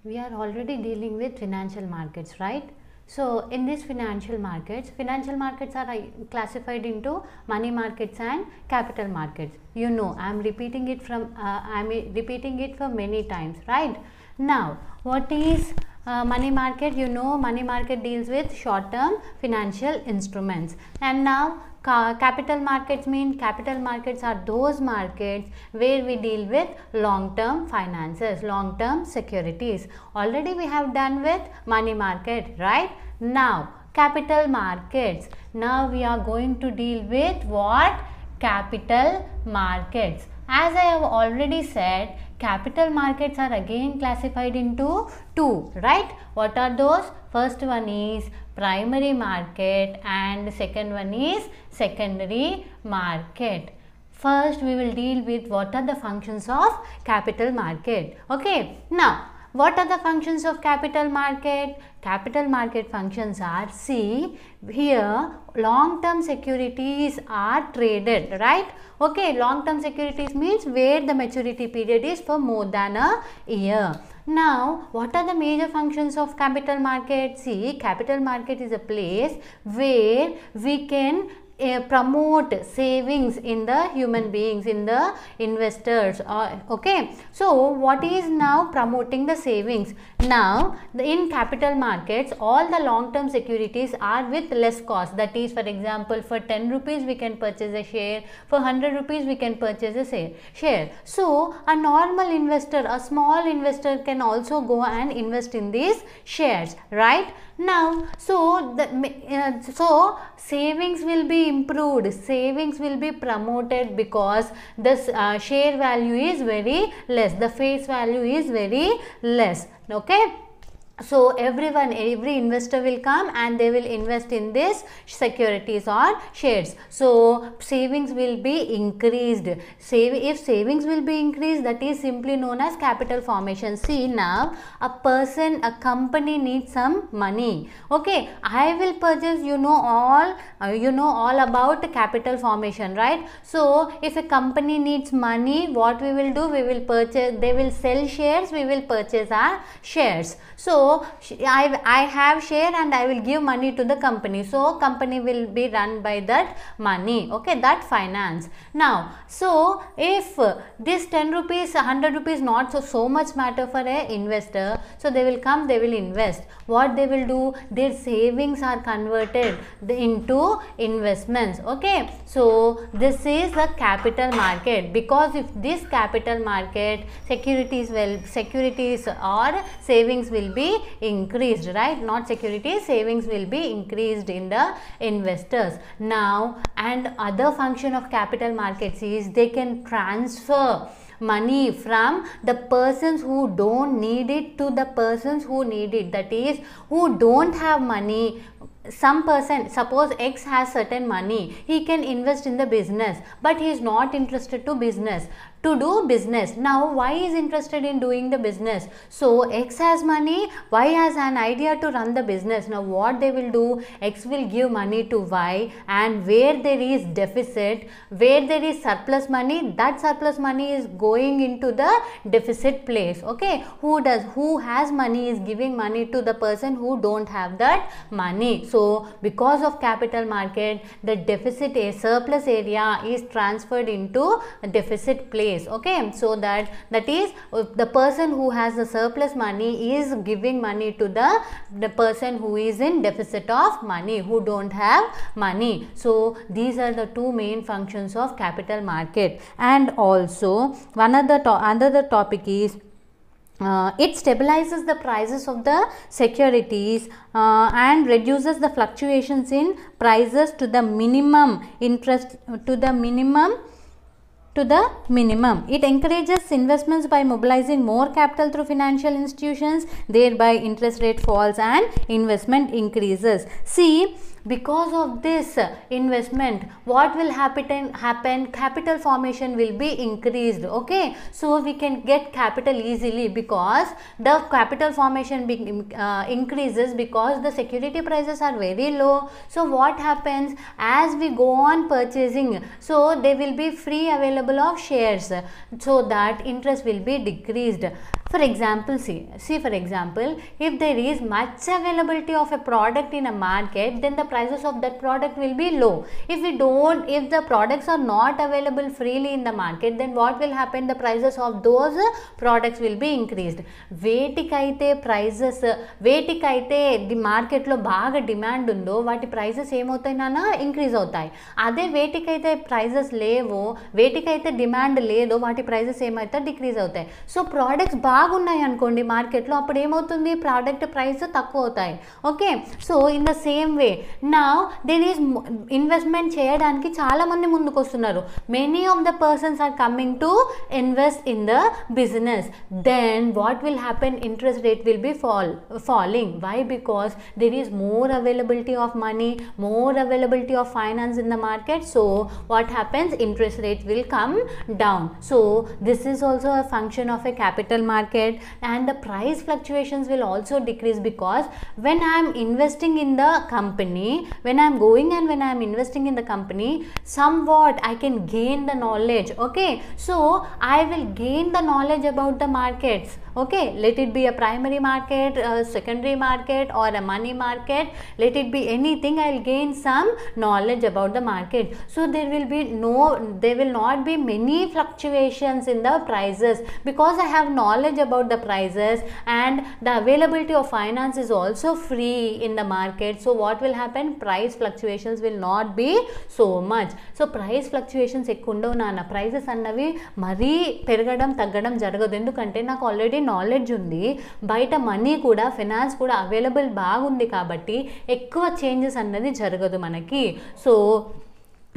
we are already dealing with financial markets, right? So in these financial markets are classified into money markets and capital markets. You know, I am repeating it for many times, right? Now, what is money market? You know, money market deals with short term financial instruments. And now capital markets are those markets where we deal with long term finances, long term securities. Already we have done with money market, right? Now capital markets. Now we are going to deal with what? Capital markets. As I have already said, capital markets are again classified into two, right? What are those? First one is primary market and second one is secondary market. First we will deal with what are the functions of capital market. Okay, now what are the functions of capital market? Capital market functions are, see here, long term securities are traded, right? Okay, long term securities means where the maturity period is for more than a year. Now, what are the major functions of capital market? See, capital market is a place where we can promote savings in the human beings, in the investors. Okay, so what is now promoting the savings? Now in capital markets, all the long term securities are with less cost. That is, for example, for 10 rupees we can purchase a share, for 100 rupees we can purchase a share. So a normal investor, a small investor can also go and invest in these shares, right? Now, so savings will be improved, savings will be promoted because this share value is very less, the face value is very less. Okay. So every investor will come and they will invest in this securities or shares. So savings will be increased. If savings will be increased, that is simply known as capital formation. See, now a company needs some money. Okay, I will purchase, you know all about capital formation, right? So if a company needs money, what we will do? We will purchase, they will sell shares, we will purchase our shares. So I have share and I will give money to the company. So company will be run by that money. Okay, that finance. Now, so if this 10 rupees, 100 rupees not so much matter for a investor, so they will come, they will invest. What they will do? Their savings are converted into investments. Okay, so this is the capital market, because if this capital market, securities or savings will be increased, right? Not securities, savings will be increased in the investors. Now, and other function of capital markets is they can transfer money from the persons who don't need it to the persons who need it, that is, who don't have money. Some person, suppose X has certain money, he can invest in the business, but he is not interested to do business. Now Y is interested in doing the business. So X has money, Y has an idea to run the business. Now what they will do? X will give money to Y, and where there is deficit, where there is surplus money, that surplus money is going into the deficit place. Okay, who has money is giving money to the person who don't have that money. So because of capital market, the deficit, a surplus area is transferred into a deficit place. Okay, so that is the person who has the surplus money is giving money to the person who is in deficit of money, who don't have money. So these are the two main functions of capital market. And also another topic is it stabilizes the prices of the securities and reduces the fluctuations in prices to the minimum. It encourages investments by mobilizing more capital through financial institutions, thereby interest rate falls and investment increases. See, because of this investment, what will happen? Capital formation will be increased. Okay, so we can get capital easily because the capital formation increases because the security prices are very low. So what happens? As we go on purchasing, so there will be free available of shares, so that interest will be decreased. For example, see for example, if there is much availability of a product in a market, then the prices of that product will be low. If the products are not available freely in the market, then what will happen? The prices of those products will be increased. వేటికైతే prices ది మార్కెట్లో బాగా demand ఉందో వాటి prices ఏమవుతాయి నాన్న? Increase అవుతాయి. అదే వేటికైతే ప్రైజెస్ లేవో, వేటికైతే డిమాండ్ లేదో వాటి ప్రైజెస్ ఏమవుతాయి? డిక్రీజ్ అవుతాయి. సో ప్రోడక్ట్స్ బాగున్నాయి అనుకోండి మార్కెట్లో, అప్పుడు ఏమవుతుంది? ప్రోడక్ట్ ప్రైస్ తక్కువ అవుతాయి. Okay, so in the same way now there is investment చేయడానికి చాలా మంది ముందుకు వస్తున్నారు. Many of the persons are coming to invest in the business. Then what will happen? Interest rate will be falling. Why? Because there is more availability of money, more availability of finance in the market. So what happens? Interest rate will come down. So this is also a function of a capital market, and the price fluctuations will also decrease, because when I am investing in the company, when I am going and when I am investing in the company, somewhat I can gain the knowledge. Okay, so I will gain the knowledge about the markets. Okay, let it be a primary market, a secondary market, or a money market, let it be anything, I will gain some knowledge about the market. So there will not be many fluctuations in the prices, because I have knowledge about the prices, and the availability of finance is also free in the market. So what will happen? Price fluctuations will not be so much. So price fluctuations ఎక్కువ ఉండవు నాన్న. Prices అన్నవి మరీ పెరగడం తగ్గడం జరగదు. ఎందుకంటే నాకు ఆల్రెడీ నాలెడ్జ్ ఉంది, బయట మనీ కూడా, ఫైనాన్స్ కూడా అవైలబుల్ బాగుంది కాబట్టి ఎక్కువ చేంజెస్ అన్నది జరగదు మనకి. So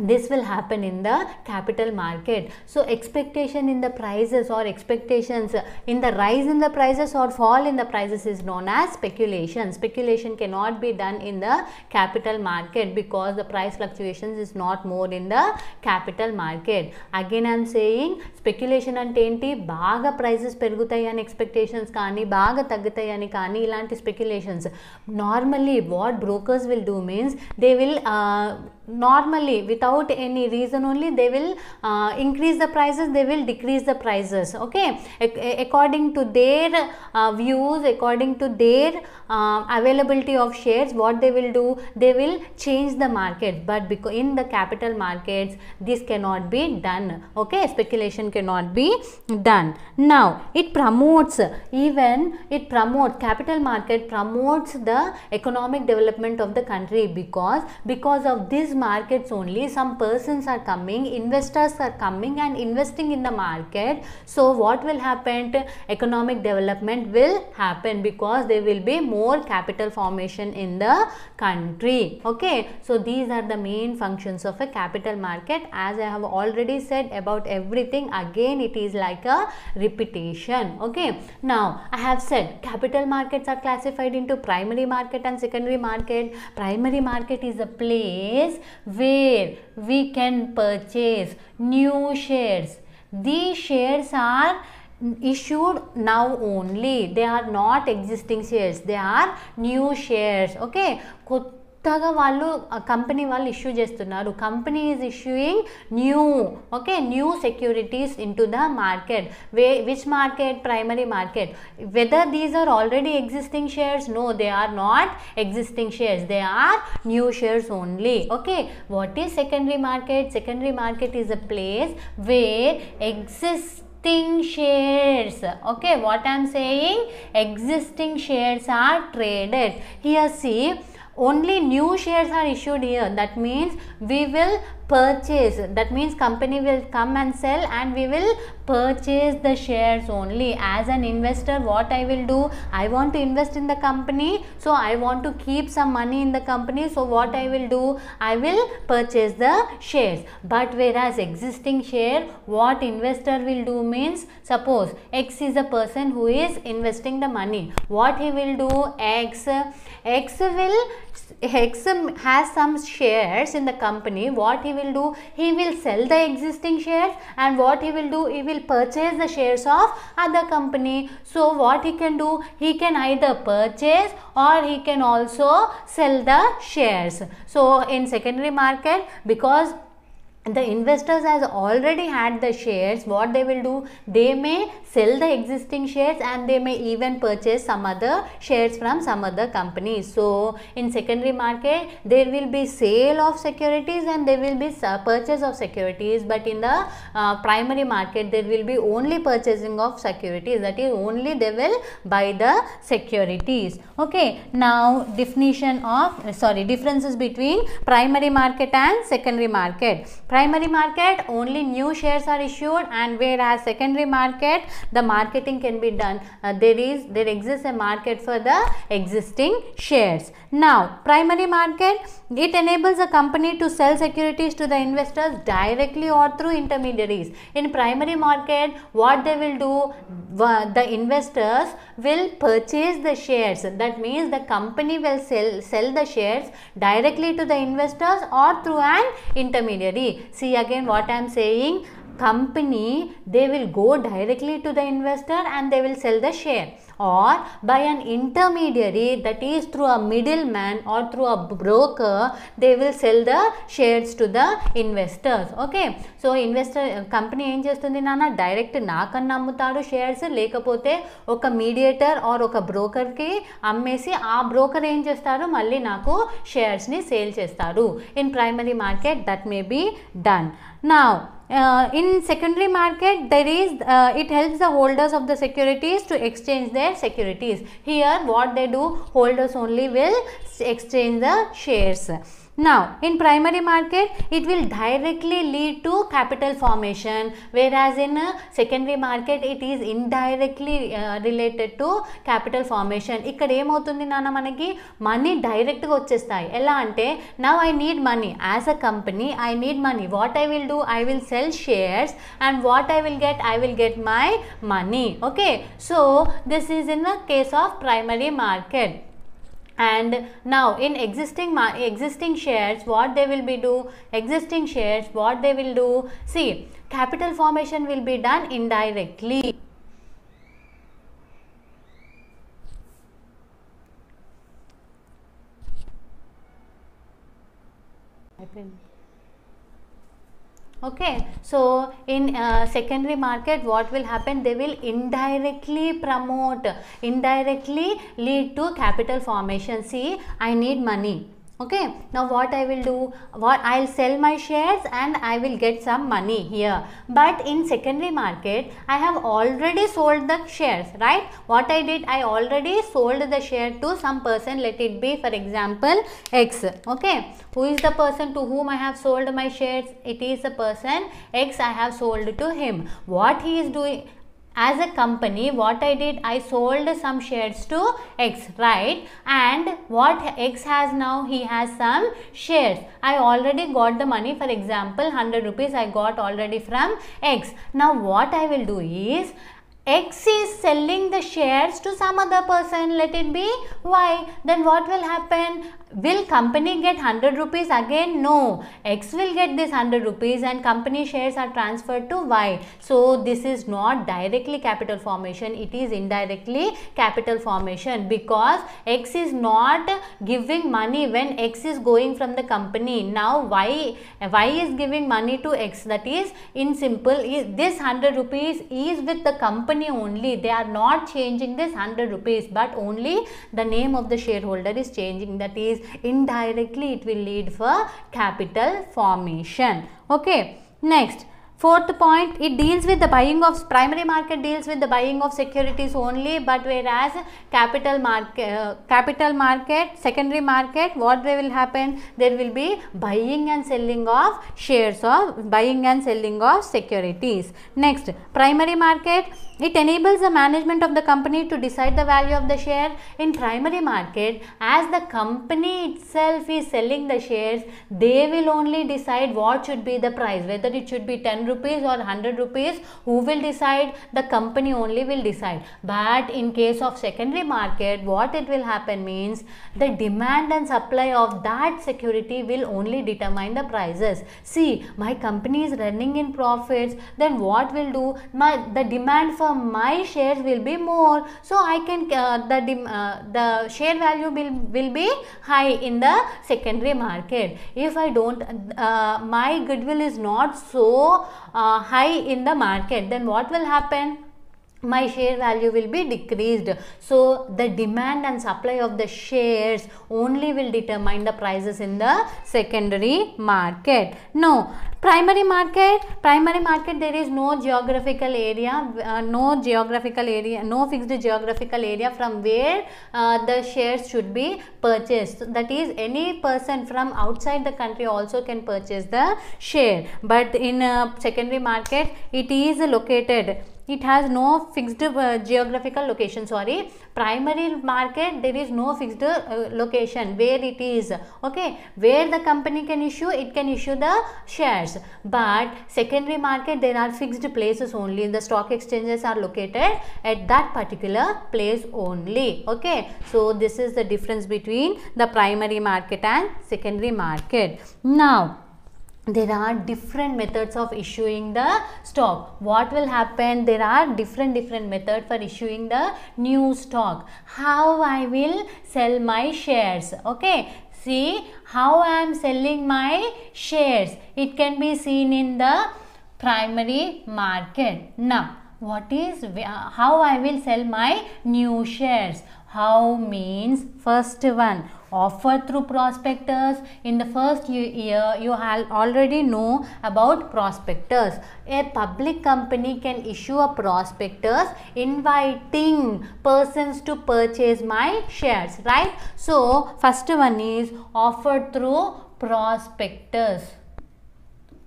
this will happen in the capital market. So expectation in the prices, or expectations in the rise in the prices or fall in the prices, is known as speculation. Speculation cannot be done in the capital market, because the price fluctuations is not more in the capital market. Again I am saying, speculation ante enti? బాగా prices పెరుగుతాయి అని expectations కానీ, బాగా తగ్గుతాయి అని కానీ, ఇలాంటి speculations. Normally what brokers will do means, they will normally without any reason only they will increase the prices, they will decrease the prices. Okay, according to their views, according to their availability of shares, what they will do? They will change the market. But because in the capital markets this cannot be done. Okay, speculation cannot be done. Now it promotes, capital market promotes the economic development of the country, because of this markets only some persons are coming, investors are coming and investing in the market. So what will happen? Economic development will happen, because there will be more capital formation in the country. Okay, so these are the main functions of a capital market. As I have already said about everything, again it is like a repetition. Okay, now I have said capital markets are classified into primary market and secondary market. Primary market is a place where we can purchase new shares. These shares are issued now only, they are not existing shares, they are new shares. Okay, కొత్తగా వాళ్ళు company వాళ్ళు issue చేస్తున్నారు. Company is issuing new securities into the market. Which market? Primary market. Whether these are already existing shares? No, they are not existing shares, they are new shares only. Okay, what is secondary market? Secondary market is a place where existing shares, okay, what I am saying, existing shares are traded. Here see, only new shares are issued here. That means we will purchase, that means company will come and sell and we will purchase the shares only. As an investor, what I will do? I want to invest in the company, so I want to keep some money in the company. So what I will do? I will purchase the shares. But whereas existing share, what investor will do means, suppose X is a person who is investing the money. What he will do? X has some shares in the company. What he will do? He will sell the existing shares, and what he will do? He will purchase the shares of other company. So what he can do? He can either purchase or he can also sell the shares. So in secondary market, because the investors has already had the shares, what they will do, they may sell the existing shares and they may even purchase some other shares from some other companies. So in secondary market there will be sale of securities and there will be purchase of securities, but in the primary market there will be only purchasing of securities, that is only they will buy the securities. Okay, now definition of differences between primary market and secondary market. Primary market only new shares are issued, and whereas secondary market the marketing can be done, there exists a market for the existing shares. Now primary market, it enables a company to sell securities to the investors directly or through intermediaries. In primary market what they will do, the investors will purchase the shares, that means the company will sell the shares directly to the investors or through an intermediary. See again what I am saying, company they will go directly to the investor and they will sell the share, or by an intermediary, that is through a middleman or through a broker, they will sell the shares to the investors. Okay, so investor company ఏం చేస్తుంది నాన్న, direct నాకన్నా అమ్ముతాడు shares, లేకపోతే ఒక mediator are ఒక బ్రోకర్కి అమ్మేసి ఆ బ్రోకర్ ఏం చేస్తారు, మళ్ళీ నాకు షేర్స్ని సేల్ చేస్తారు. In primary market that may be done. Now in secondary market there is it helps the holders of the securities to exchange their securities. Here what they do, holders only will exchange the shares. Now in primary market it will directly lead to capital formation, whereas in secondary market it is indirectly related to capital formation. ఇక్కడ ఏమవుతుంది నాన్న, మనకి money డైరెక్ట్గా వచ్చేస్తాయి. ఎలా అంటే, now I need money as a company, I need money, what I will do, I will sell shares and what I will get my money. Okay, so this is in the case of primary market. And now in existing shares what they will be do, existing shares what they will do, see capital formation will be done indirectly. Okay, so in secondary market what will happen, they will indirectly lead to capital formation. See, I need money. Okay, now what I will do, I'll sell my shares and I will get some money here. But in secondary market I have already sold the shares, right? What I did, I already sold the share to some person, let it be for example X. Okay, who is the person to whom I have sold my shares? It is the person X, I have sold to him. What he is doing, as a company what I did, I sold some shares to X, right? And what X has now, he has some shares. I already got the money, for example 100 rupees I got already from X. Now what I will do is, X is selling the shares to some other person, let it be Y. Then what will happen? Will company get 100 rupees again? No, X will get this 100 rupees and company shares are transferred to Y. So this is not directly capital formation, it is indirectly capital formation, because X is not giving money when X is going from the company. Now Y is giving money to X, that is in simple, this 100 rupees is with the company only, they are not changing this 100 rupees, but only the name of the shareholder is changing, that is indirectly it will lead for capital formation. Okay, next fourth point, it deals with the buying of, primary market deals with the buying of securities only, but whereas capital market, secondary market, what they will happen, there will be buying and selling of shares, of buying and selling of securities. Next, primary market, it enables the management of the company to decide the value of the share. In primary market, as the company itself is selling the shares, they will only decide what should be the price, whether it should be 10 rupees or 100 rupees, who will decide? The company only will decide. But in case of secondary market, what it will happen means the demand and supply of that security will only determine the prices. See, my company is running in profits, then what will do? The demand for my shares will be more, so I can the share value will be high in the secondary market. If I don't my goodwill is not so high in the market, then what will happen? My share value will be decreased. So the demand and supply of the shares only will determine the prices in the secondary market. No, primary market there is no geographical area, no fixed geographical area from where the shares should be purchased. That is, any person from outside the country also can purchase the share. But in secondary market, it is located, it has no fixed geographical location. Primary market, there is no fixed location where it is, okay, where the company can issue, it can issue the shares. But secondary market, there are fixed places only. The stock exchanges are located at that particular place only, okay. So this is the difference between the primary market and secondary market. Now there are different methods of issuing the stock. What will happen? There are different methods for issuing the new stock. How I will sell my shares, okay. See how I am selling my shares. It can be seen in the primary market. Now what is how I will sell my new shares? How means, first one, offer through prospectus. In the first year, you already know about prospectus. A public company can issue a prospectus inviting persons to purchase my shares, right? So first one is offer through prospectus.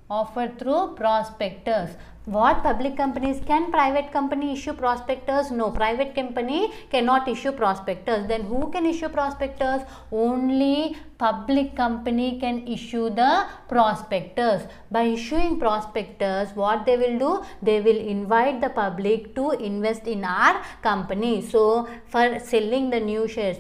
Offer through prospectus. What public companies? Can private company issue prospectus? No, private company cannot issue prospectus. Then who can issue prospectus? Only public company can issue the prospectus. By issuing prospectus, what they will do? They will invite the public to invest in our company. So for selling the new shares,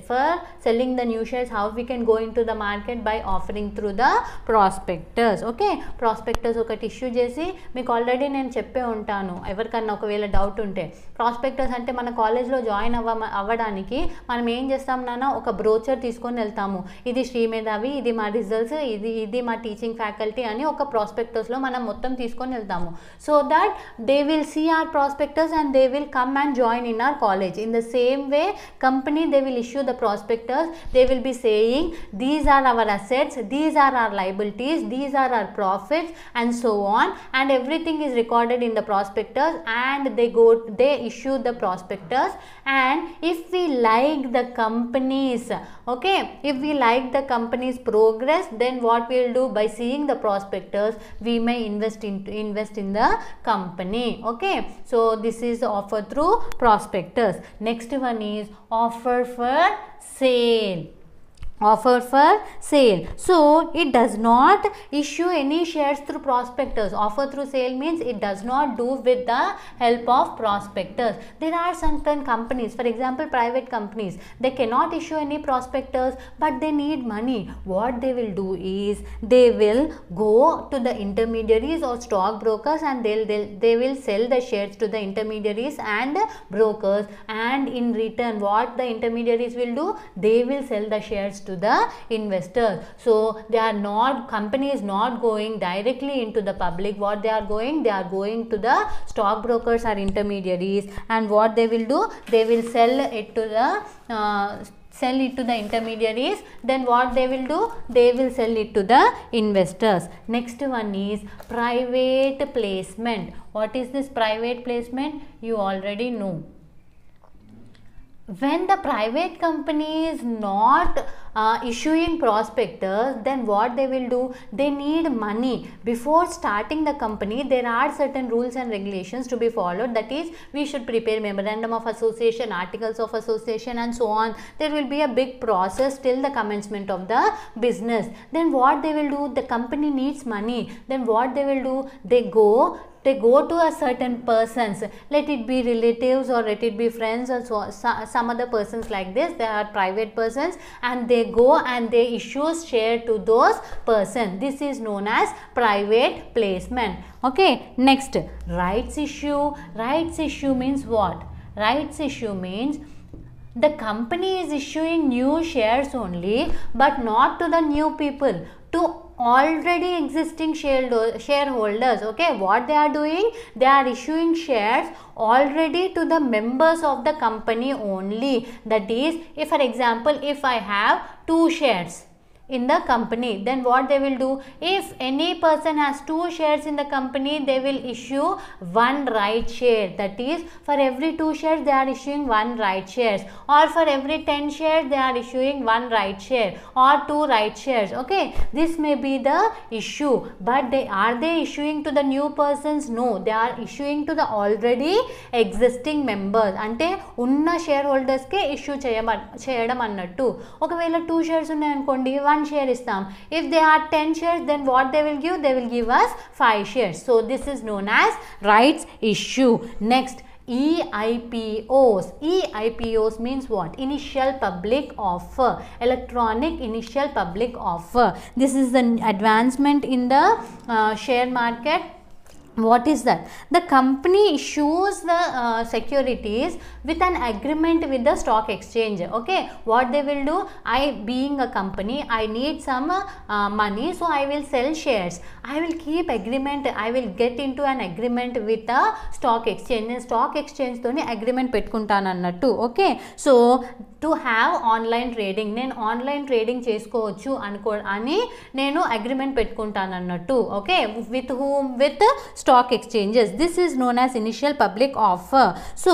how we can go into the market? By offering through the prospectus, okay. Prospectus ఒకటి issue చేసి మీకు already నేను చెప్పే ఉంటాను. ఎవరికన్నా ఒకవేళ doubt ఉంటే, prospectus అంటే మన కాలేజ్లో జాయిన్ అవ్వడానికి మనం ఏం చేస్తాం నాన్న? ఒక బ్రోచర్ తీసుకొని వెళ్తాము. ఇది శ్రీమేధావి, ఇది మా రిజల్ట్స్, ఇది మా టీచింగ్ ఫ్యాకల్టీ అని ఒక ప్రాస్పెక్టస్లో మనం మొత్తం తీసుకొని వెళ్తాము. So that they will see our prospectus and they will come and join in our college. In the same way company, they will issue the prospectus. They will be saying these are our assets, these are our liabilities, these are our profits, and so on, and everything is recorded in the prospectus, and they issue the prospectus. And if we like the companies, okay, if we like the company's progress, then what we'll do? By seeing the prospectus, we may invest in the company, okay. So this is offer through prospectus. Next one is offer for sale. Offer for sale. So it does not issue any shares through prospectus. Offer through sale means it does not do with the help of prospectus. There are certain companies, for example private companies, they cannot issue any prospectus, but they need money. What they will do is they will go to the intermediaries or stock brokers, and they will sell the shares to the intermediaries and brokers, and in return what the intermediaries will do? They will sell the shares to the investors. So they are not, company is not going directly into the public. What they are going to the stock brokers or intermediaries, and what they will do? They will sell it to the intermediaries. Then what they will do? They will sell it to the investors. Next one is private placement. What is this private placement? You already know. When the private company is not issuing prospectus, then what they will do? They need money. Before starting the company, there are certain rules and regulations to be followed. That is, we should prepare memorandum of association, articles of association, and so on. There will be a big process till the commencement of the business. Then what they will do? The company needs money. Then what they will do? They go they go to a certain persons, let it be relatives or let it be friends or some other persons like this. They are private persons and they go and they issue share to those persons. This is known as private placement. Okay, next, rights issue. Rights issue means what? Rights issue means the company is issuing new shares only, but not to the new people, to already existing shareholders. Okay, what they are doing? They are issuing shares already to the members of the company only. That is, if for example, if I have 2 shares in the company, then what they will do? If any person has 2 shares in the company, they will issue 1 right share. That is, for every 2 shares they are issuing 1 right shares, or for every 10 shares they are issuing 1 right share or 2 right shares. Okay, this may be the issue, but are they issuing to the new persons? No, they are issuing to the already existing members. Ante unna shareholders ke issue cheyadam annattu. Okavela 2 shares unnai ankondi, 1 share istam. If they are 10 shares, then what they will give? They will give us 5 shares. So this is known as rights issue. Next, EIPOs. EIPOs means what? Initial public offer. Electronic initial public offer. This is the advancement in the share market. What is that? The company issues the securities with an agreement with the stock exchange. Okay, what they will do? I, being a company, I need some money, so I will sell shares. I will keep agreement. I will get into an agreement with the stock exchange. And stock exchange toni agreement pettukuntanu annattu. Okay, so to have online trading, నేను online trading చేసుకోవచ్చు అని నేను agreement పెట్టుకుంటాను అన్నట్టు. Okay, with whom? With stock exchanges. This is known as initial public offer. So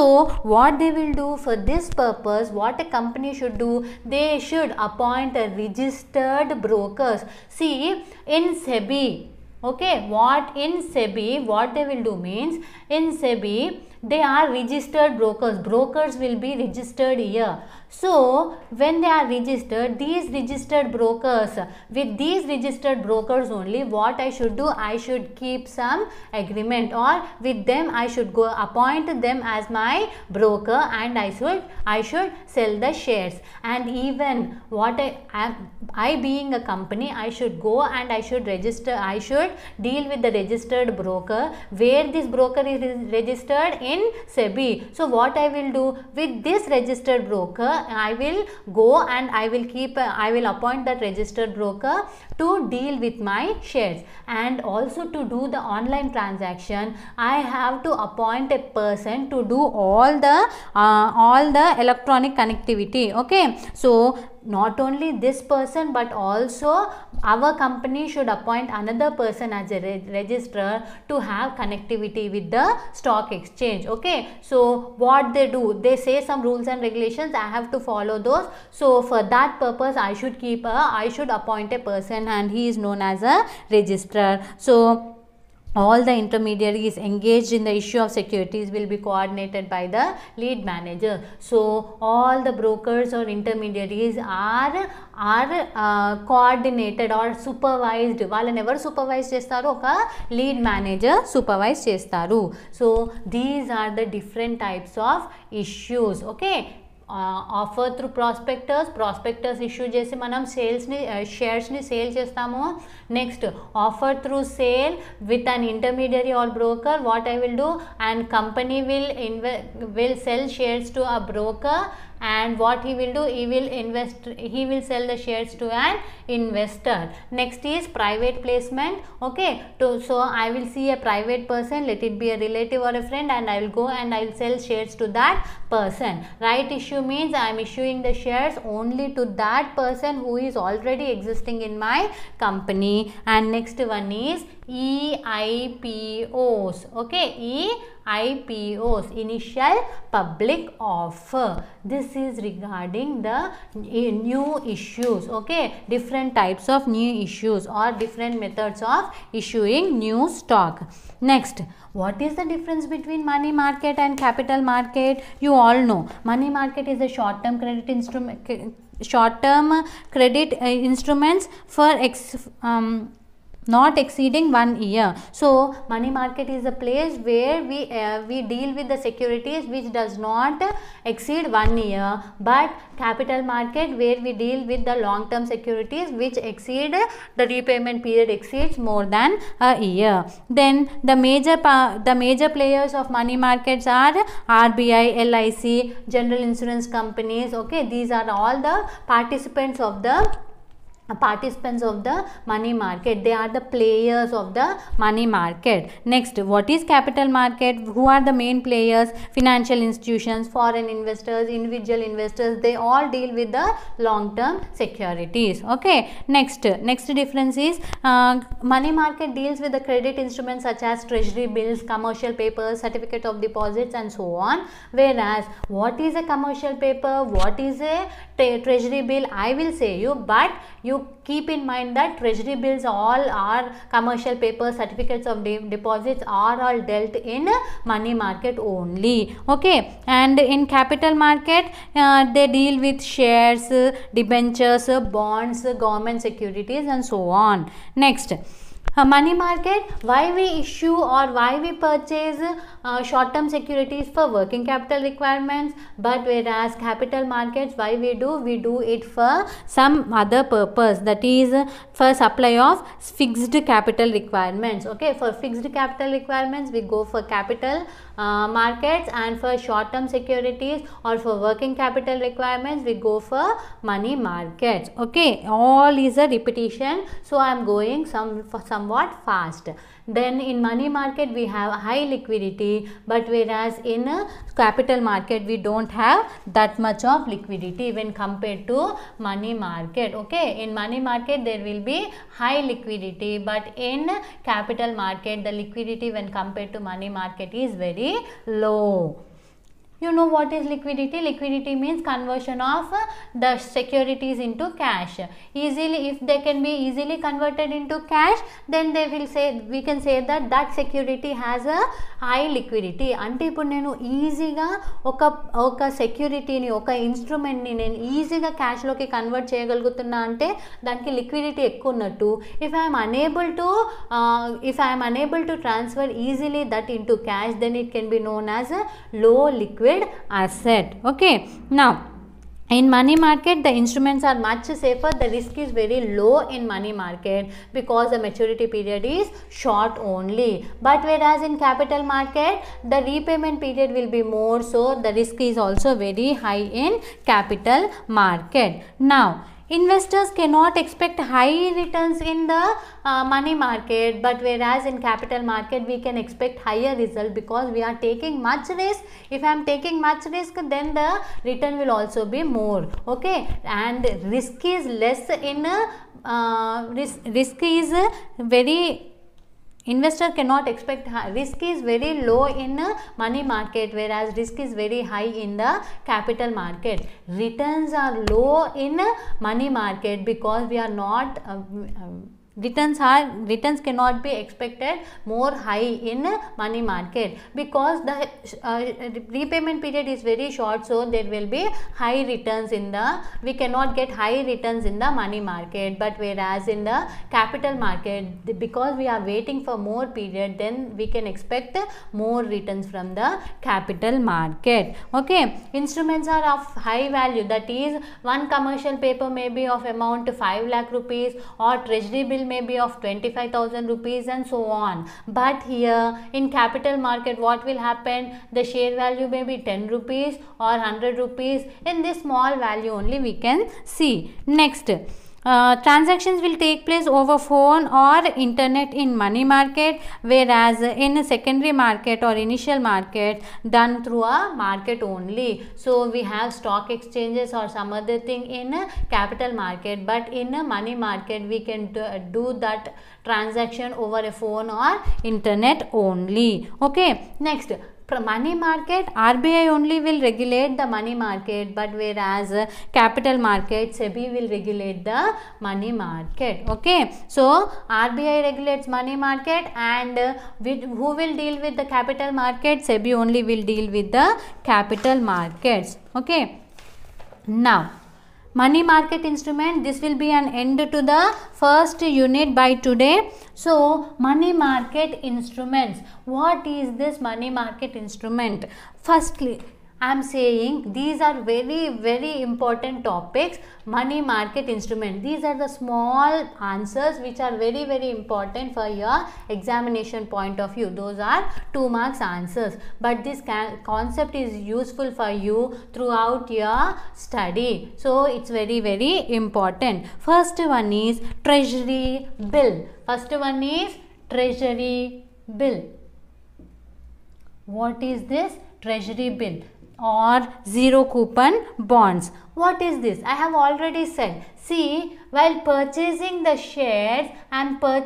what they will do for this purpose, what a company should do? They should appoint a registered brokers. See, in SEBI, okay, in SEBI what they will do means, in SEBI they are registered brokers. Brokers will be registered here. So when they are registered, these registered brokers, with these registered brokers only, what I should do? I should keep some agreement, or with them I should go appoint them as my broker, and I should sell the shares. And even what I being a company, I should go and I should register, I should deal with the registered broker, where this broker is registered in SEBI. So what I will do? With this registered broker, I will go and I will appoint that registered broker to deal with my shares. And also to do the online transaction, I have to appoint a person to do all the electronic connectivity. Okay, so not only this person, but also our company should appoint another person as a registrar to have connectivity with the stock exchange. Okay, so what they do? They say some rules and regulations, I have to follow those. So for that purpose, I should appoint a person, and he is known as a registrar. So all the intermediaries engaged in the issue of securities will be coordinated by the lead manager. So all the brokers or intermediaries are coordinated or supervised. వాళ్ళని ఎవరు supervise చేస్తారు? ఒక lead manager supervise చేస్తారు. So these are the different types of issues. Okay, offer through prospectus issue చేసి మనం షేర్స్ని sale చేస్తాము. Next, offer through sale with an intermediary or broker. What I will do? And company will sell shares to a broker, and what he will do? He will sell the shares to an investor. Next is private placement. Okay, so I will see a private person, let it be a relative or a friend, and I will go and I will sell shares to that person. Right issue means I am issuing the shares only to that person who is already existing in my company. And next one is EIPOs. Okay, EIPOs, initial public offer. This is regarding the new issues. Okay, different types of new issues or different methods of issuing new stock. Next, what is the difference between money market and capital market? You all know money market is a short-term credit instruments for not exceeding 1 year. So money market is a place where we deal with the securities which does not exceed 1 year, but capital market where we deal with the long term securities which exceed, the repayment period exceeds more than a year. Then the major players of money markets are RBI, LIC, general insurance companies. Okay, these are all the participants of the money market. They are the players of the money market. Next, what is capital market? Who are the main players? Financial institutions, foreign investors, individual investors, they all deal with the long term securities. Okay, next difference is money market deals with the credit instruments such as treasury bills, commercial papers, certificate of deposits and so on. Whereas what is a commercial paper, what is a treasury bill, I will say you, but you keep in mind that treasury bills all are commercial papers, certificates of deposits are all dealt in money market only. Okay, and in capital market they deal with shares, debentures, bonds, government securities and so on. Next, money market, why we issue or why we purchase short term securities for working capital requirements, but whereas capital markets, why we do it for some other purpose, that is for supply of fixed capital requirements. Okay, for fixed capital requirements we go for capital markets, and for short term securities or for working capital requirements we go for money markets. Okay, all is a repetition, so I am going somewhat fast. Then in money market we have high liquidity, but whereas in capital market we don't have that much of liquidity when compared to money market. Okay, in money market there will be high liquidity, but in capital market the liquidity when compared to money market is very low. You know what is liquidity? Liquidity means conversion of the securities into cash. Easily, if they can be easily converted into cash, then they will say, we can say that security has a high liquidity. అంటే ఇప్పుడు నేను ఈజీగా ఒక సెక్యూరిటీని, ఒక ఇన్స్ట్రుమెంట్ని నేను ఈజీగా క్యాష్లోకి convert చేయగలుగుతున్నా అంటే దానికి లిక్విడిటీ ఎక్కువ ఉన్నట్టు. If I'm unable to transfer easily that into cash, then it can be known as a low liquid asset. Okay, now in money market the instruments are much safer, the risk is very low in money market because the maturity period is short only, but whereas in capital market the repayment period will be more, so the risk is also very high in capital market. Now investors cannot expect high returns in the money market, but whereas in capital market we can expect higher result because we are taking much risk. If I am taking much risk, then the return will also be more. Okay, and risk is less in risk is very, investor cannot expect risk is very low in money market, whereas risk is very high in the capital market. Returns are low in money market because we are not returns cannot be expected more high in money market because the repayment period is very short, so there will be high returns in the, we cannot get high returns in the money market, but whereas in the capital market because we are waiting for more period, then we can expect more returns from the capital market. Okay, instruments are of high value, that is one commercial paper may be of amount 5 lakh rupees or treasury bill may be of 25,000 rupees and so on. But here in capital market what will happen, the share value may be 10 rupees or 100 rupees, in this small value only we can see. Next, transactions will take place over phone or internet in money market, whereas in secondary market or initial market done through a market only. So we have stock exchanges or some other thing in capital market, but in money market we can do that transaction over a phone or internet only. Okay, next, money market RBI only will regulate the money market, but whereas capital market SEBI will regulate the money market. Okay, so RBI regulates money market, and who will deal with the capital market? SEBI only will deal with the capital markets. Okay, now money market instrument, this will be an end to the first unit by today. So money market instruments, what is this money market instrument? Firstly, I am saying these are very important topics. Money market instrument, these are the small answers which are very important for your examination point of view. Those are 2 marks answers, but this concept is useful for you throughout your study, so it's very important. First one is treasury bill. First one is treasury bill. What is this? Treasury bill or zero coupon bonds. What is this? I have already said. See, while purchasing the shares and for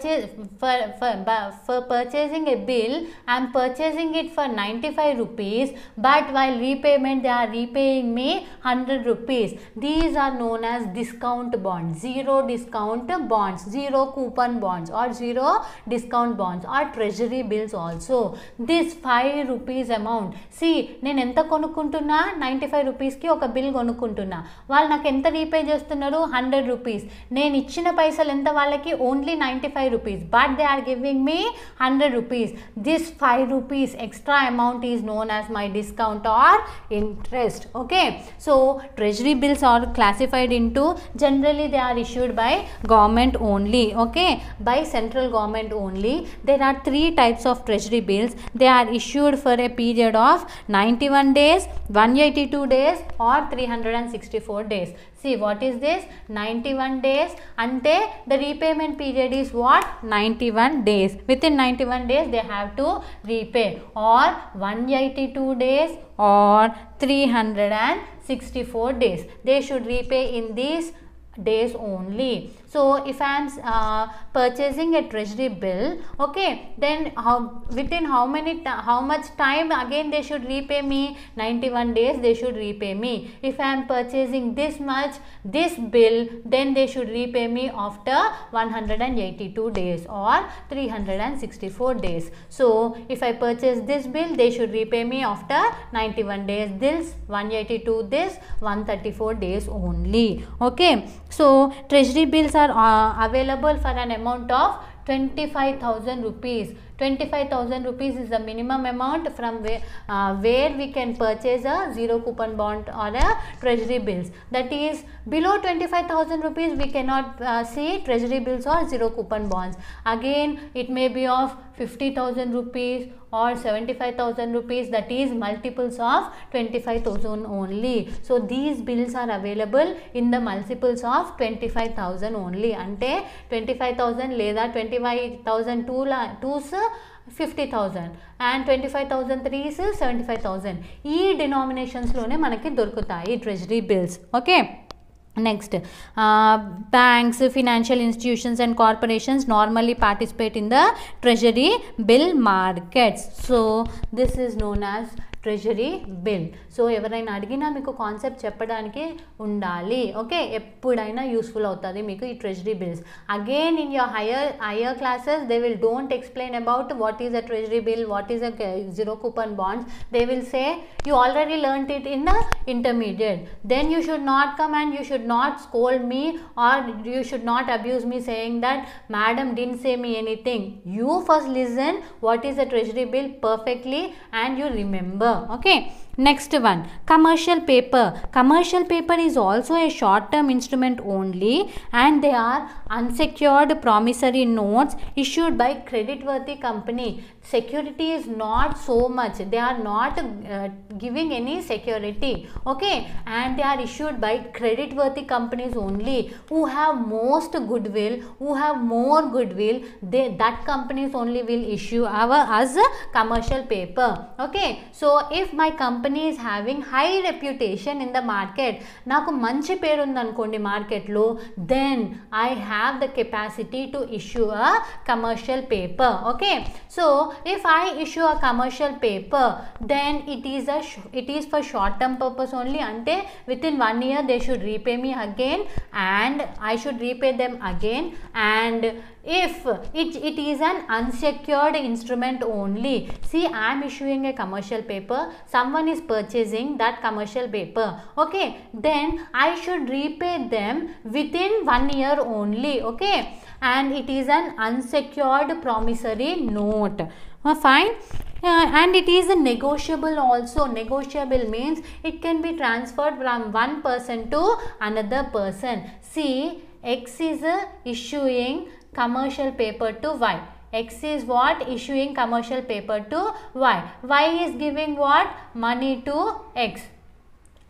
purchasing a bill, I am purchasing it for 95 rupees, but while repayment they are repaying me 100 rupees. These are known as discount bonds, zero discount bonds, zero coupon bonds or zero discount bonds or treasury bills also. This 5 rupees amount. See, నేను ఎంత కొనుక్కుంటున్నా 95 rupees కి ఒక bill కొనుక్కుంటున్నా. వాళ్ళు నాకు ఎంత repay చేస్తున్నారు 100 rupees. నేను ఇచ్చిన పైసలు ఎంత వాళ్ళకి only 95 rupees, but they are giving me 100 rupees. This 5 rupees extra amount is known as my discount or interest. Okay, so treasury bills are classified into, generally they are issued by government only, okay, by central government only. There are 3 types of treasury bills. They are issued for a period of 91 days, 182 days or 364 days. See, what is this? 91 days ante the repayment period is what? 91 days. Within 91 days they have to repay, or 182 days or 364 days. They should repay in these days only. So if I am purchasing a treasury bill, okay, then within how much time again they should repay me? 91 days they should repay me. If I am purchasing this much, this bill, then they should repay me after 182 days or 364 days. So if I purchase this bill, they should repay me after 91 days this, 182 this, 134 days only. Okay, so treasury bills are available for an amount of 25,000 rupees. 25,000 rupees is the minimum amount from where we can purchase a zero coupon bond or a treasury bills. That is, below 25,000 rupees we cannot see treasury bills or zero coupon bonds. Again, it may be of 50,000 rupees or 75,000 rupees, that is multiples of 25,000 only. So these bills are available in the multiples of 25,000 only. Ante 25,000 లేదా 25,000 2's 50,000 and 25,000 3's 75,000. ఈ డినామినేషన్స్లోనే మనకి దొరుకుతాయి treasury bills. Okay, next, banks, financial institutions and corporations normally participate in the treasury bill markets. So this is known as treasury bill. So ఎవరైనా అడిగినా మీకు concept చెప్పడానికి ఉండాలి. Okay, ఎప్పుడైనా యూస్ఫుల్ అవుతుంది మీకు ఈ treasury bills. Again in your higher classes they will don't explain about what is a treasury bill, what is a zero coupon bonds. They will say you already learned it in the intermediate. Then you should not come and you should not scold me or you should not abuse me saying that madam didn't say me anything. You first listen what is a treasury bill perfectly and you remember. Okay, next one, commercial paper. Commercial paper is also a short term instrument only, and they are unsecured promissory notes issued by creditworthy company. Security is not so much, they are not giving any security. Okay, and they are issued by creditworthy companies only who have most goodwill, who have more goodwill. That companies only will issue us commercial paper. Okay, so if my company is having high reputation in the market, నాకు మంచి పేరు ఉందనుకోండి మార్కెట్లో, then I have the capacity to issue a commercial paper. Okay, so if I issue a commercial paper, then it is for short term purpose only. Ante within 1 year they should repay me again, and I should repay them again. And if it is an unsecured instrument only, see, I am issuing a commercial paper, someone is purchasing that commercial paper, okay, then I should repay them within 1 year only, okay, and it is an unsecured promissory note. Fine. And it is negotiable also. Negotiable means it can be transferred from one person to another person. See, X is issuing commercial paper to Y. X is what? Issuing commercial paper to Y. Y is giving what? Money to X.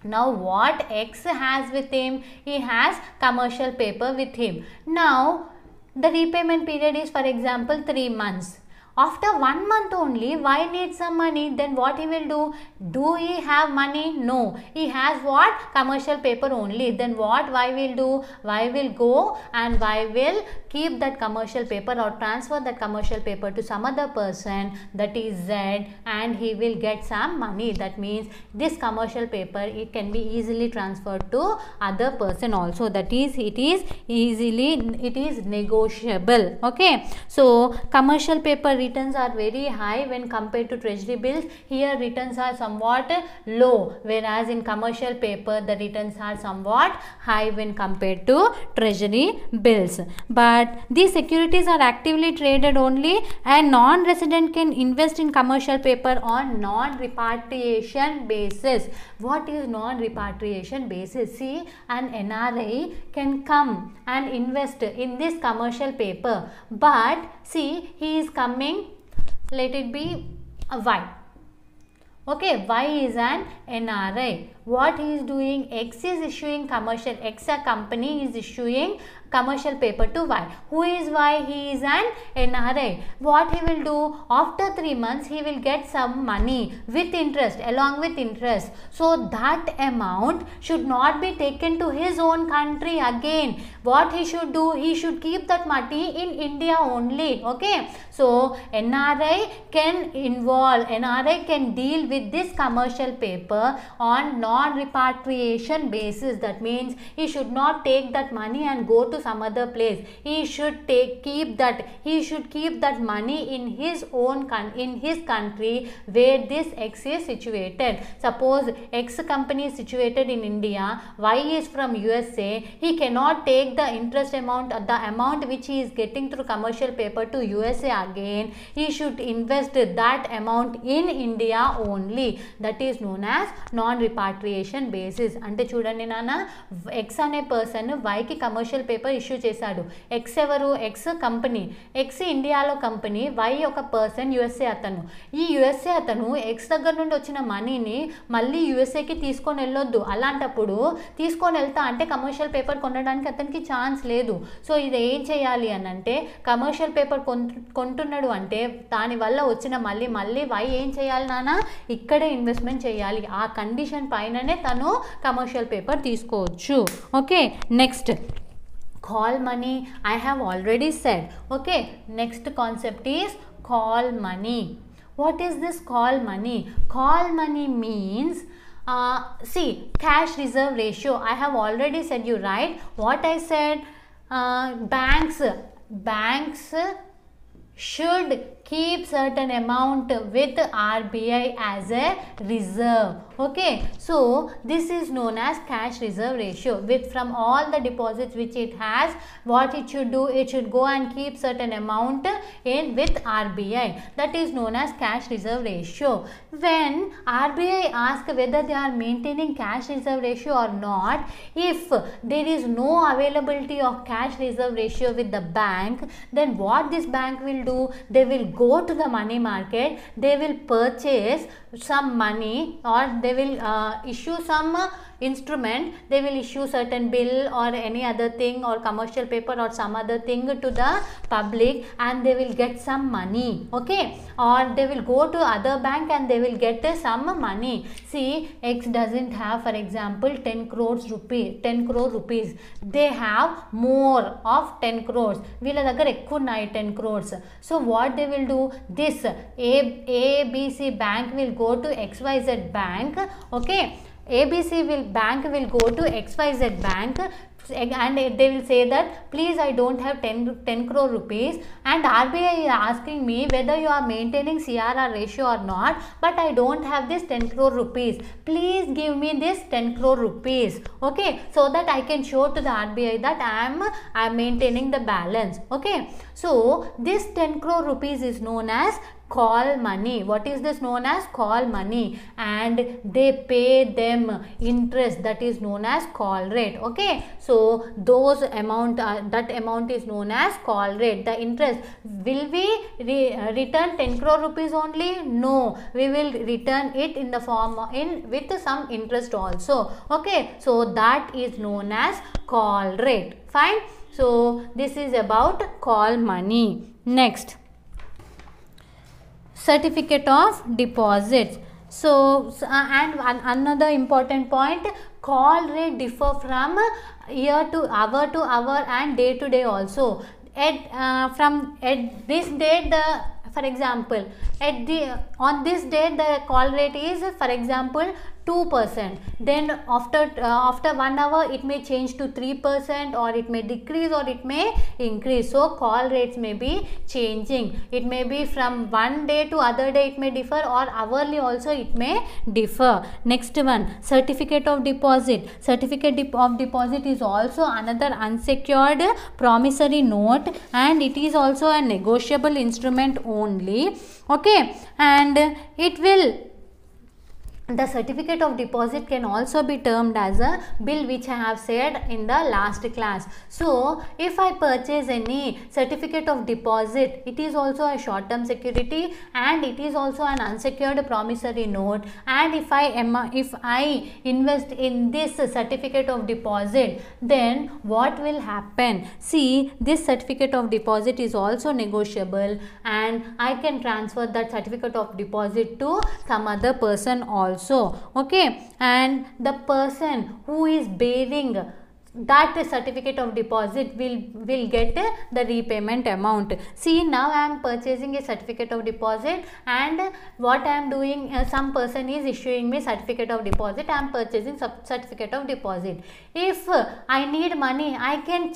Now what X has with him? He has commercial paper with him. Now the repayment period is, for example, 3 months. After 1 month only, Y needs some money, then what he will do? Do he have money? No. He has what? Commercial paper only. Then what Y will do? Y will go and Y will keep that commercial paper or transfer that commercial paper to some other person, that is Z, and he will get some money. That means this commercial paper, it can be easily transferred to other person also. That is, it is negotiable. Okay. So commercial paper returns are very high when compared to treasury bills. Here returns are somewhat low, whereas in commercial paper the returns are somewhat high when compared to treasury bills. But these securities are actively traded only, and non-resident can invest in commercial paper on non-repatriation basis. What is non-repatriation basis? See, an NRI can come and invest in this commercial paper, but see, he is coming, let it be a Y. Okay, Y is an NRI. What he is doing? X is issuing commercial, X a company is issuing commercial paper to Y. Who is Y? He is an NRI. What he will do? After 3 months, he will get some money with interest, along with interest. So that amount should not be taken to his own country again. What he should do? He should keep that money in India only. Okay. So NRI can involve, NRI can deal with this commercial paper on non-repatriation basis. That means he should not take that money and go to some other place. He should keep that money in his own country where this X is situated. Suppose X company is situated in India, Y is from USA. He cannot take the interest amount, the amount which he is getting through commercial paper to USA again. He should invest that amount in India only. That is known as non-repatriation basis. Ante chudandi nana, X ane person Y ki commercial paper issue చేశాడు. X ఎవరు? X company. X ఇండియాలో company, why ఒక person, USA అతను. ఈ USA అతను X దగ్గర నుండి వచ్చిన మనీని మళ్ళీ యుఎస్ఏకి తీసుకొని వెళ్ళొద్దు. అలాంటప్పుడు తీసుకొని వెళ్తా అంటే కమర్షియల్ పేపర్ కొనడానికి అతనికి ఛాన్స్ లేదు. సో ఇది ఏం చేయాలి అని అంటే, కమర్షియల్ పేపర్ కొంటున్నాడు అంటే దానివల్ల వచ్చిన మళ్ళీ వై ఏం చేయాలి నాన్న? ఇక్కడే ఇన్వెస్ట్మెంట్ చేయాలి. ఆ కండిషన్ పైననే తను కమర్షియల్ పేపర్ తీసుకోవచ్చు. Okay, next call money. I have already said. Okay, next concept is call money. What is this call money? Call money means see, cash reserve ratio. I have already said you, right? What I said, banks should keep certain amount with RBI as a reserve. Okay, so this is known as cash reserve ratio. With from all the deposits which it has, what it should do? It should go and keep certain amount in with RBI. That is known as cash reserve ratio. When RBI asks whether they are maintaining cash reserve ratio or not, if there is no availability of cash reserve ratio with the bank, then what this bank will do? They will go to the money market, they will purchase some money, or they will issue some instrument. They will issue certain bill or any other thing, or commercial paper or some other thing to the public, and they will get some money. Okay, or they will go to other bank and they will get some money. See, X doesn't have, for example, 10 crore rupees. They have more of 10 crores. వీళ్ళ దగ్గర ఎక్కువ ఉన్నాయి 10 crores. So what they will do? This ABC bank will go to XYZ bank. Okay, ABC bank will go to XYZ bank and they will say that please I don't have 10 crore rupees, and RBI is asking me whether you are maintaining CRR ratio or not, but I don't have this 10 crore rupees, please give me this 10 crore rupees, okay, so that I can show to the RBI that I am maintaining the balance. Okay, so this 10 crore rupees is known as call money. What is this known as? Call money, and they pay them interest, that is known as call rate. Okay, so those amount that amount is known as call rate. The interest, will we return 10 crore rupees only? No, we will return it in the form with some interest also. Okay, so that is known as call rate. Fine. So this is about call money. Next, certificate of deposits. So and another important point, call rate differ from year to hour and day to day also. At this date, for example, on this date the call rate is, for example, 2%. Then after 1 hour it may change to 3%, or it may decrease, or it may increase. So call rates may be changing. It may be from one day to other day, it may differ, or hourly also it may differ. Next one, certificate of deposit. Certificate of deposit is also another unsecured promissory note, and it is also a negotiable instrument only. Okay, and it will, the certificate of deposit can also be termed as a bill, which I have said in the last class. So if I purchase any certificate of deposit, it is also a short term security, and it is also an unsecured promissory note. And if I invest in this certificate of deposit, then what will happen? See, this certificate of deposit is also negotiable, and I can transfer that certificate of deposit to some other person also. Okay, and the person who is bearing that certificate of deposit will get the repayment amount. See, now I am purchasing a certificate of deposit, and what I am doing, some person is issuing me certificate of deposit, I am purchasing certificate of deposit. If I need money, I can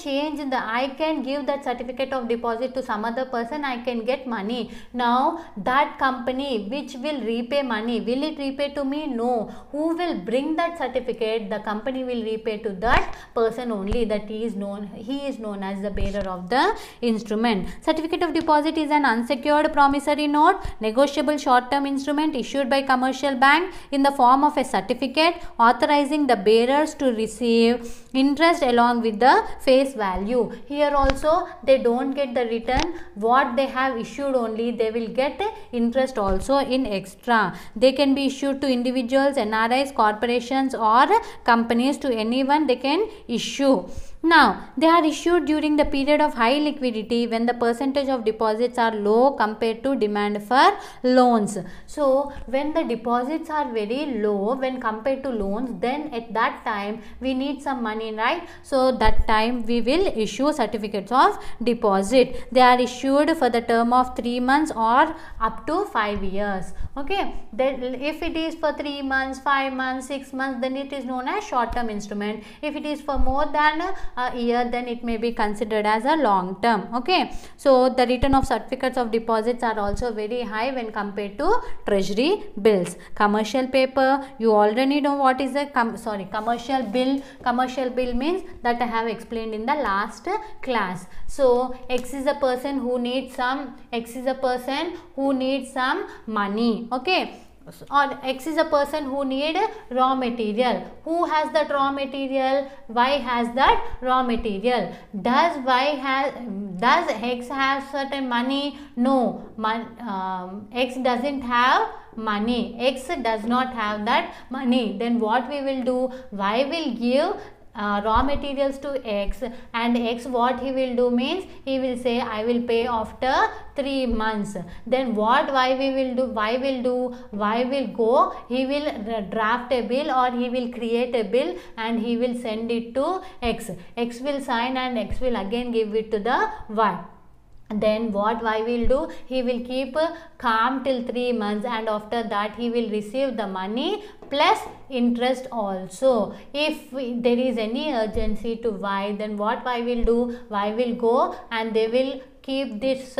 give that certificate of deposit to some other person, I can get money. Now that company which will repay money, will it repay to me? No. Who will bring that certificate? The company will repay to that person only, that he is known as the bearer of the instrument. Certificate of deposit is an unsecured promissory note, negotiable short term instrument issued by commercial bank in the form of a certificate authorizing the bearers to receive interest along with the face value. Here also they don't get the return what they have issued only, they will get interest also in extra. They can be issued to individuals, NRIs, corporations, or companies. To anyone they can issue. Now, they are issued during the period of high liquidity when the percentage of deposits are low compared to demand for loans. So, when the deposits are very low when compared to loans, then at that time we need some money, right? So, that time we will issue certificates of deposit. They are issued for the term of 3 months or up to 5 years. Okay, then if it is for 3 months, 5 months, 6 months, then it is known as short term instrument. If it is for more than a year, then it may be considered as a long term. Okay, so the return of certificates of deposits are also very high when compared to treasury bills. Commercial paper, you already know what is a commercial bill. Commercial bill means that I have explained in the last class. So X is a person who needs some money. Okay, or X is a person who need raw material. Who has that raw material? Y has that raw material. Does X have certain money? No, X doesn't have money. X does not have that money. Then what we will do? Y will give raw materials to X, and X, what he will do means he will say I will pay after 3 months. Then what Y will go, he will draft a bill or he will create a bill and he will send it to X. X will sign and X will again give it to the Y. Then what Y will do? He will keep calm till 3 months, and after that he will receive the money plus interest also. If there is any urgency to Y, then what Y will do? Y will go and they will keep this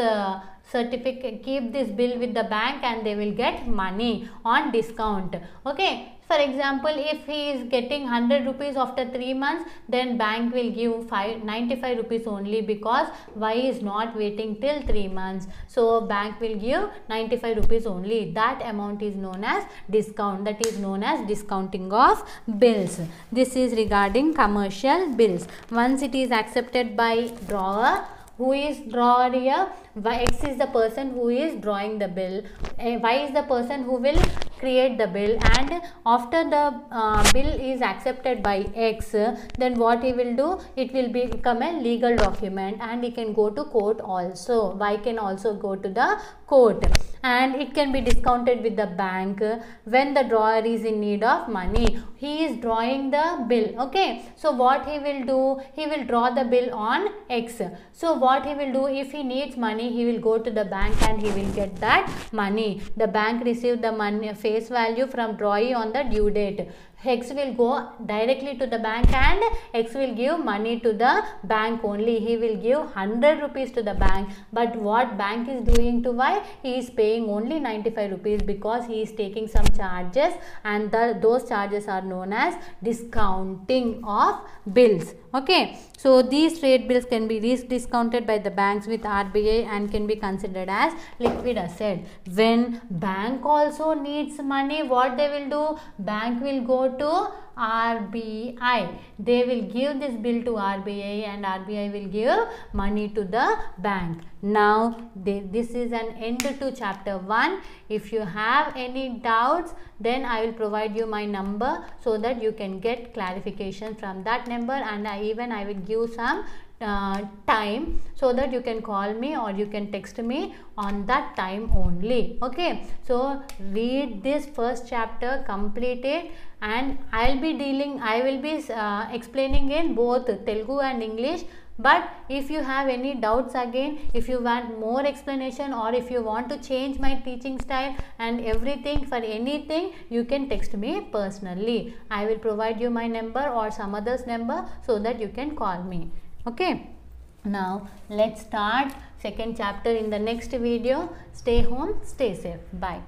certificate, keep this bill with the bank, and they will get money on discount. Okay, for example, if he is getting 100 rupees after 3 months, then bank will give 95 rupees only, because Y is not waiting till 3 months. So bank will give 95 rupees only. That amount is known as discount. That is known as discounting of bills. This is regarding commercial bills. Once it is accepted by drawer, who is drawer here? X is the person who is drawing the bill. Y is the person who will create the bill, and after the bill is accepted by X, then what he will do? It will become a legal document, and he can go to court also. Y can also go to the court, and it can be discounted with the bank when the drawer is in need of money. He is drawing the bill. Okay, so what he will do? He will draw the bill on X. So what he will do? If he needs money, he will go to the bank and he will get that money. The bank received the money face value from drawee on the due date. X will go directly to the bank, and X will give money to the bank only. He will give 100 rupees to the bank. But what bank is doing to Y? He is paying only 95 rupees, because he is taking some charges, and those charges are known as discounting of bills. Okay, so these trade bills can be discounted by the banks with RBI and can be considered as liquid asset. When bank also needs money, what they will do? Bank will go to RBI. They will give this bill to RBI, and RBI will give money to the bank. Now this is an end to chapter 1. If you have any doubts, then I will provide you my number so that you can get clarification from that number, and I will give some time so that you can call me or you can text me on that time only. Okay, so read this first chapter, complete it, and I will be explaining in both Telugu and English. But if you have any doubts again, if you want more explanation, or if you want to change my teaching style and everything, for anything, you can text me personally. I will provide you my number or some other's number so that you can call me. Okay, now let's start second chapter in the next video. Stay home, stay safe. Bye.